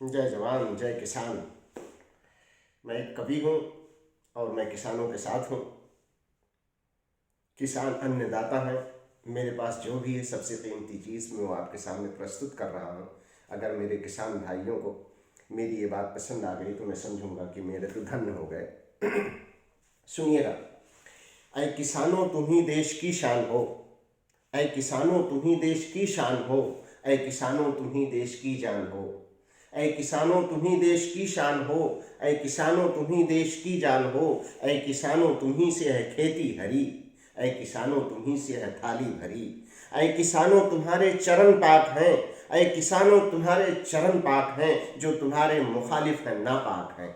जय जवान जय किसान। मैं एक कवि हूँ और मैं किसानों के साथ हूँ। किसान अन्नदाता हैं। मेरे पास जो भी है सबसे कीमती चीज़ मैं वो आपके सामने प्रस्तुत कर रहा हूँ। अगर मेरे किसान भाइयों को मेरी ये बात पसंद आ गई तो मैं समझूंगा कि मेरे तो धन्य हो गए। सुनिएगा। ऐ किसानों तुम ही देश की शान हो, ऐ किसानों तुम ही देश की शान हो, ऐ किसानों तुम ही देश की जान हो, ऐ किसानों तुम ही देश की शान हो, ऐ किसानों तुम ही देश की जान हो, ऐ किसानों तुम ही से है खेती हरी, ऐ किसानों तुम ही से है थाली भरी, ऐ किसानों तुम्हारे चरण पाक हैं, ऐ किसानों तुम्हारे चरण पाक हैं, जो तुम्हारे मुखालिफ हैं नापाक हैं।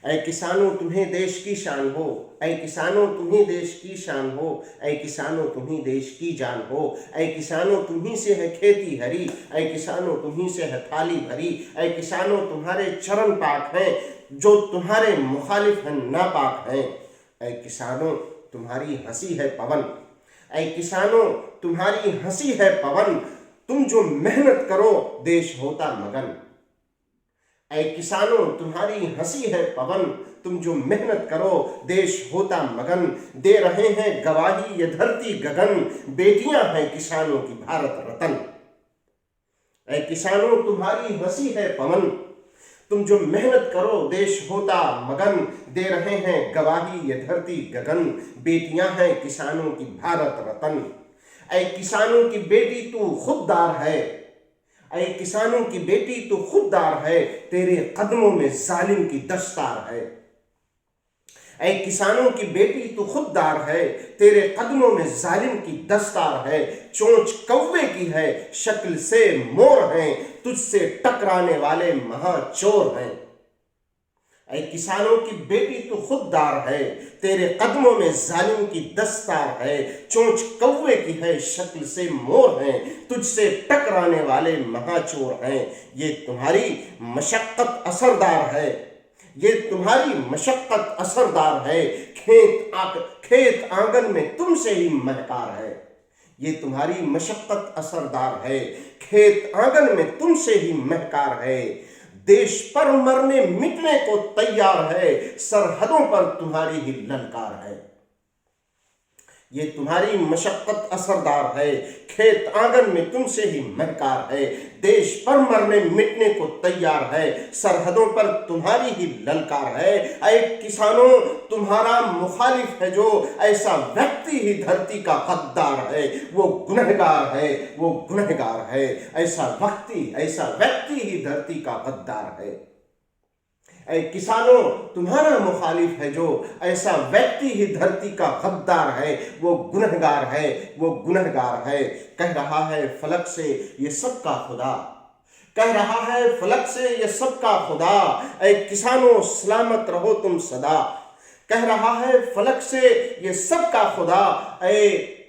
ऐ किसानों तुम्हें देश की शान हो, ऐ किसानों तुम्ही देश की शान हो, ऐ किसानों तुम्ही देश की जान हो, ऐ किसानों तुम्ही से है खेती हरी, ऐ किसानों तुम्ही से है थाली भरी, ऐ किसानों तुम्हारे चरण पाक हैं, जो तुम्हारे मुखालिफ हैं नापाक हैं। ऐ किसानों तुम्हारी हंसी है पवन, ऐ किसानों तुम्हारी हंसी है पवन, तुम जो मेहनत करो देश होता मगन। ऐ किसानों तुम्हारी हंसी है पवन, तुम जो मेहनत करो देश होता मगन। दे रहे हैं गवाही ये धरती गगन, बेटियां हैं किसानों की भारत रतन। ऐ किसानों तुम्हारी हंसी है पवन, तुम जो मेहनत करो देश होता मगन। दे रहे हैं गवाही ये धरती गगन, बेटियां हैं किसानों की भारत रतन। ऐ किसानों की बेटी तू खुददार है, ऐ किसानों की बेटी तू खुददार है, तेरे कदमों में जालिम की दस्तार है। ऐ किसानों की बेटी तू खुददार है, तेरे कदमों में जालिम की दस्तार है। चोंच कौवे की है शक्ल से मोर हैं, तुझसे टकराने वाले महाचोर हैं। ऐ किसानों की बेटी तू खुददार है, तेरे कदमों में जालिम की दस्तार है। चोंच कौवे की है शक्ल से मोर हैं, तुझसे टकराने वाले महाचोर हैं। ये तुम्हारी मशक्कत असरदार है, ये तुम्हारी मशक्कत असरदार है। खेत आंगन में तुमसे ही महकार है, ये तुम्हारी मशक्कत असरदार है। खेत आंगन में तुमसे ही महकार है। देश पर मरने मिटने को तैयार है, सरहदों पर तुम्हारी ही ललकार है। ये तुम्हारी मशक्कत असरदार है, खेत आंगन में तुमसे ही महकार है। देश पर मरने मिटने को तैयार है, सरहदों पर तुम्हारी ही ललकार है। ऐ किसानों तुम्हारा मुखालिफ है जो, ऐसा व्यक्ति ही धरती का गद्दार है, वो गुनहगार है, वो गुनहगार है। ऐसा व्यक्ति ही धरती का गद्दार है। ऐ किसानों तुम्हारा मुखालिफ है जो, ऐसा व्यक्ति ही धरती का गद्दार है, वो गुनहगार है, वो गुनहगार है। कह रहा है फलक से ये सबका खुदा, कह रहा है फलक से ये सबका खुदा, ऐ किसानों सलामत रहो तुम सदा। कह रहा है फलक से ये सबका खुदा, ऐ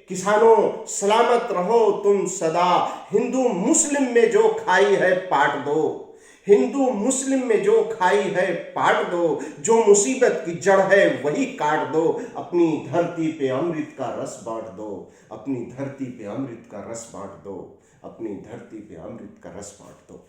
किसानों सलामत रहो तुम सदा। हिंदू मुस्लिम में जो खाई है पाट दो, हिंदू मुस्लिम में जो खाई है पाट दो, जो मुसीबत की जड़ है वही काट दो। अपनी धरती पे अमृत का रस बांट दो, अपनी धरती पे अमृत का रस बांट दो, अपनी धरती पे अमृत का रस बांट दो।